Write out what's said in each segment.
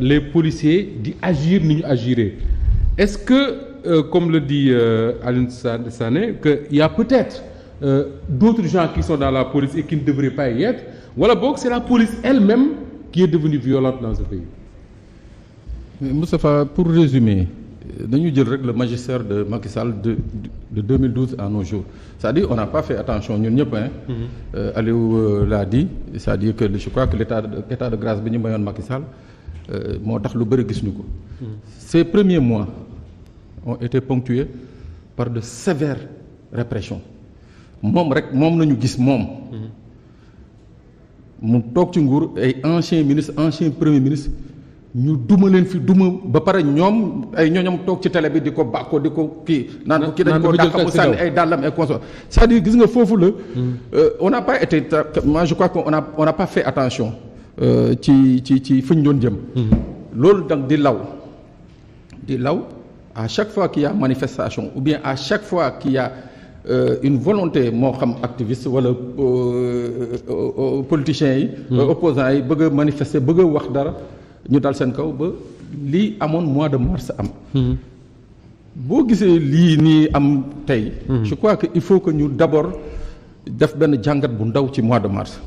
les policiers di agir ni ñu agiré est-ce que comme le dit Alioune Sané que il y a peut-être d'autres gens qui sont dans la police et qui ne devraient pas y être wala boog c'est la police elle-même qui est devenue violente dans ce pays. Mais Moustapha, pour résumer dañu jël rek le magistère de Macky Sall de 2012 à nos jours c'est-à-dire on n'a pas fait attention ñun ñëpp Aliou l'a dit c'est-à-dire que je crois que l'état de grâce bi ñu mayoon Macky Sall moo tax lu bëri gis ñu ko. Ces premiers mois ont été ponctués par de sévères répressions moom nañu gis moom. mu toog ci nguur ay anciens ministres anciens premiers ministres. ñu duma leen fi duma ba pare ñoom ay ñooñam toog ci télé bi di ko bàkkoo di ko kii naan kii dañ ko dàq mu sànni ay dàllam et consort c'est-à-dire gis nga foofu la on n'a pas été moi je crois qu'on n'a pas fait attention ci fu ñu doon jëm loolu donc di law à chaque fois qu'il y a manifestation ou bien à chaque fois qu'il y a une volonté moo xam activiste wala politiciens yi opposants yi bëgg a manifester bëgg a wax dara ñu dal seen kaw ba lii amoon mois de mars am. boo gisee lii nii am tey. je crois que il faut que ñu d'abord def benn jàngat bu ndaw ci mois de mars.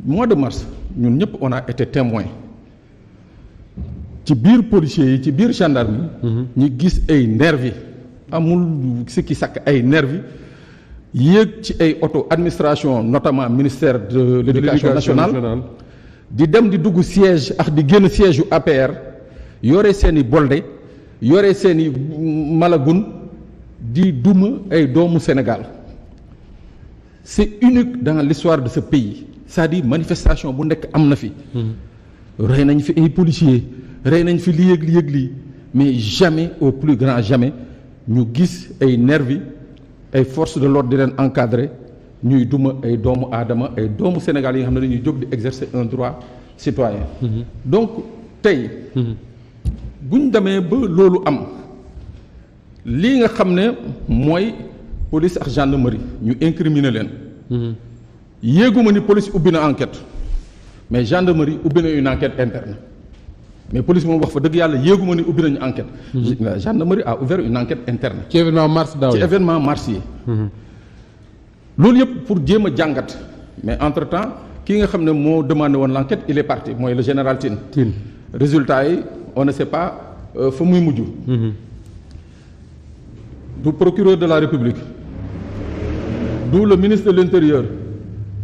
mois de mars ñun ñëpp on a été témoin ci biir policiers yi ci biir gendarme yi. ñu gis ay nervi amul sikki sàkk ay nervi yéeg ci ay auto administration notamment ministère de l'éducation nationale. di dem di dugg siège ak di génn siège yu APR yore seen i bolde yore seen i malagun di duma ay doomu Sénégal c'est unique dans l'histoire de ce pays c'est-à-dire manifestation bu nekk am na fi. rey nañ fi ay policiers rey nañ fi lii ak lii mais jamais au plus grand jamais ñu gis ay nervi ay forces de l'ordre di leen encadrer. ñuy duma ay doomu aadama ay doomu Sénégal yi nga xam ne dañuy jóg di exercer un droit citoyen. donc tey. buñ demee ba loolu am lii nga xam ne mooy police ak gendarmerie ñu incriminer leen. yéeguma ni police ubbi na enquête mais gendarmerie ubbi na une enquête interne mais police moom wax fa dëgg yàlla yéeguma ni ubbi nañu enquête. gendarmerie a ouvert une enquête interne. ci événement mars daaw ci événement mars yi. loolu yëpp pour jéem a jàngat mais entre temps ki nga xam ne moo demandé woon l'enquête il est parti mooy le général Tine. résultat yi on ne sait pas fa muy mujj. du procureur de la République du le ministre de l'Intérieur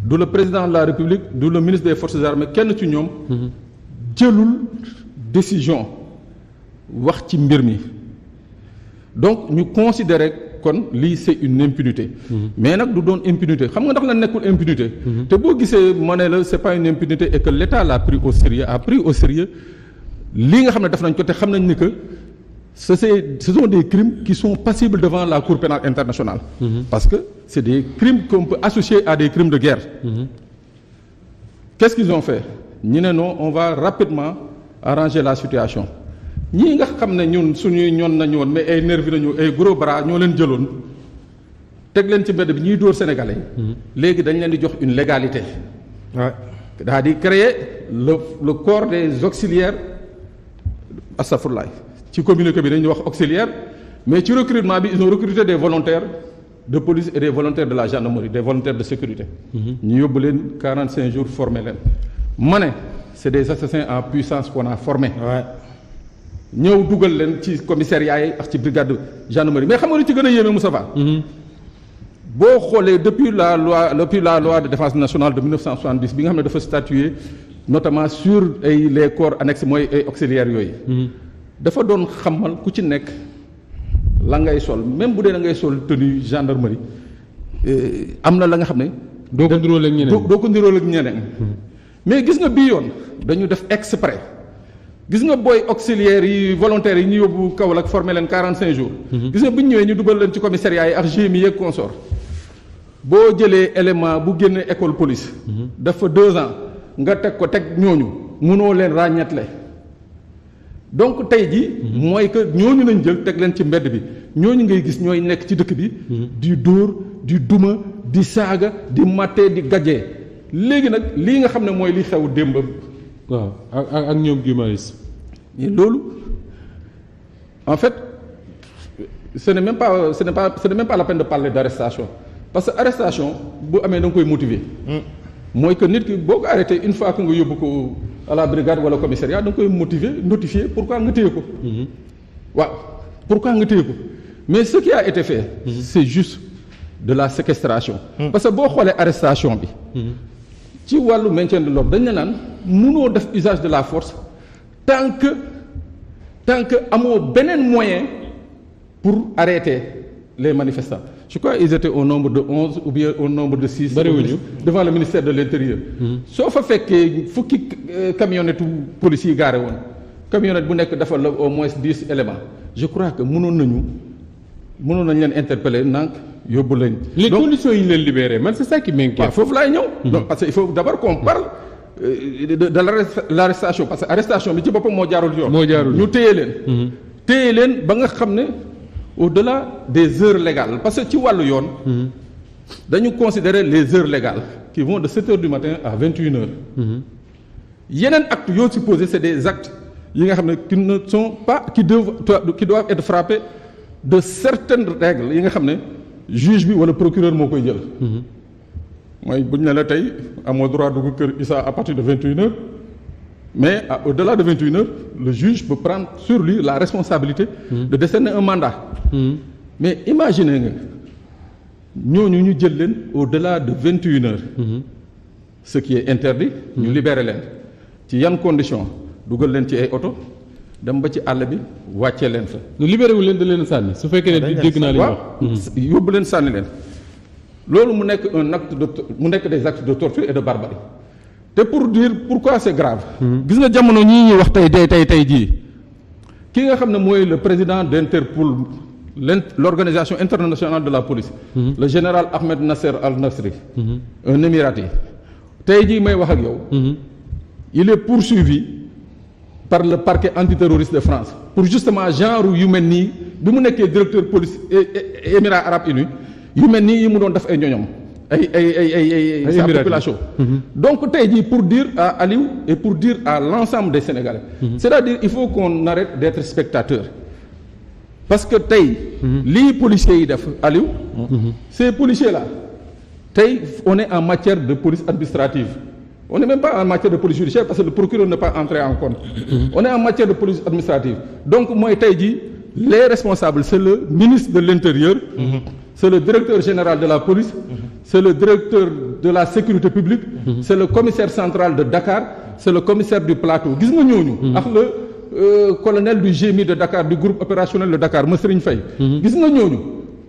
du le président de la République du le ministre des Forces armées kenn ci ñoom. jëlul décision wax ci mbir mi donc ñu considérer. kon lii c'est une impunité. mais nag du doon impunité xam nga ndax la nekkul impunité. te boo gisee ma ne la c'est pas une impunité et que l'État l'a pris au sérieux lii nga xam ne def nañ ko te xam nañ ni que ce sont des crimes qui sont passibles devant la Cour pénale internationale. parce que c'est des crimes qu'on peut associer à des crimes de guerre. Qu'est-ce qu'ils ont fait ñu ne non on va rapidement arranger la situation. ñii nga xam ne ñun suñuy ñoon nañu woon mais ay nervi nañu ay gros bras ñoo leen jëloon teg leen ci mbedd bi ñuy dóor sénégalais. léegi dañ leen di jox une légalité. waaw daa di créer le corps des auxiliaires astafurlaay ci communiqué bi dañuy wax auxiliaire mais ci recrutement bi ils ont recruté des volontaires de police et des volontaires de la gendarmerie des volontaires de sécurité. ñu yóbbu leen 45 jours formé leen. ma ne c'est des assassins en puissance qu'on a formés. ñëw dugal leen ci commissariat yi ak ci brigade gendarmerie mais xam nga lu ci gën a yéeme Moustapha. boo xoolee depuis la loi de défense nationale de 1970 bi nga xam ne dafa statuer notamment sur les corps annexes mooy ay auxiliaires yooyu. dafa doon xamal ku ci nekk la ngay sol même bu dee da ngay sol tenue gendarmerie am na la nga xam ne. doo ko niróo ak ñeneen doo ko niróo ak ñeneen. mais gis nga bii yoon dañu def exprès. gis nga booy auxiliaires yi volontaires yi ñu yóbbu Kaolack formé leen 45 jours. gis nga bu ñu ñëwee ñu dugal leen ci commissariat yi ak GMI yeeg consort boo jëlee élément bu génne école police. dafa 2 ans nga teg ko teg ñooñu mënoo leen ràññeetle donc tey ji mooy que ñooñu lañ jël teg leen ci mbedd bi ñooñu ngay gis ñooy nekk ci dëkk bi. di dóor di duma di saaga di matte di gajee léegi nag lii nga xam ne mooy li xew démb. waaw ak ñoom Guy Marius. mais loolu en fait ce n'est même pas la peine de parler d'arrestation parce que arrestation bu amee da nga koy motiver. mooy que nit ki boo ko arrêté une fois que nga yóbbu ko à la brigade wala commissariat da nga koy motiver notifier pourquoi nga téye ko. waaw pourquoi nga téye ko mais ce qui a été fait. c'est juste de la séquestration. parce que boo xoolee arrestation bi. ci wàllu maintien de l'ordre dañ ne naan mënoo def usage de la force tant que amoo beneen moyen pour arrêter les manifestants je crois ils étaient au nombre de 11 ou bien au nombre de 6 devant le ministère de l'Intérieur. soo fa fekkee fukki camionnette police yi gaare woon camionnette bu nekk dafa la au moins 10 éléments je crois que mënoon nañ leen interpeller nank yóbbu lañ. les conditions yi ñu leen libéré man c'est ça qui m'inquiète. waaw foofu laay ñëw. donc parce que il faut d'abord qu'on parle de l'arrestation parce que arrestation bi ci boppam moo jaarul yoon. ñu téye leen. téye leen ba nga xam ne au-delà des heures légales parce que ci wàllu yoon. dañu considérer les heures légales qui vont de 7 heures du matin à 21 heures. yeneen actes yoo ci posé c'est des actes yi nga xam ne qui ne sont pas qui doivent être frappés de certaines règles yi nga xam ne. juge bi wala procureur moo koy jël. mooy bu ñu ne la tey amoo droit dugg kër Issa à partir de 21 heures mais au-delà de 21 heures le juge peut prendre sur lui la responsabilité. de décerner un mandat. mais imaginez nga ñooñu ñu jël leen au-delà de 21 heures. ce qui est interdit. ñu libérer leen ci yan conditions dugal leen ci ay oto. dem ba ci àll bi wàccee leen fa. libéré wu leen da leen sànni su fekkee ne dégg naa li wax. yóbbu leen sànni leen loolu mu nekk un acte mu nekk des actes de torture et de barbarie te pour dire pourquoi c'est grave. gis nga jamono ñii ñuy wax tey jii ki nga xam ne mooy le président d'Interpol l'organisation internationale de la police. le général Ahmed Nasser Al-Nasri. un émirati tey jii may wax ak yow. il est poursuivi par le parquet antiterroriste de France pour justement genre yu mel nii bi mu nekkee directeur police Émirats arabes unis yu mel nii yi mu doon def ay ñoñom ay sa population. donc tey jii pour dire à Aliou et pour dire à l'ensemble des Sénégalais. c'est-à-dire il faut qu'on arrête d'être spectateur parce que tey lii policiers yi def Aliou ces policiers là tey on est en matière de police administrative. On n'est même pas en matière de police judiciaire parce que le procureur n'est pas entré en compte. On est en matière de police administrative. Donc mooy tey jii les responsables c'est le ministre de l'Intérieur. C'est le directeur général de la police. C'est le directeur de la sécurité publique. C'est le commissaire central de Dakar. C'est le commissaire du plateau gis nga ñooñu. ak le colonel du GMI de Dakar du groupe opérationnel de Dakar Serigne Faye. gis nga ñooñu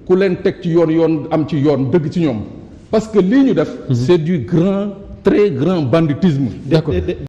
ku leen teg ci yoon am ci yoon dëgg ci ñoom parce que lii ñu def. c'est du très grand banditisme. D'accord.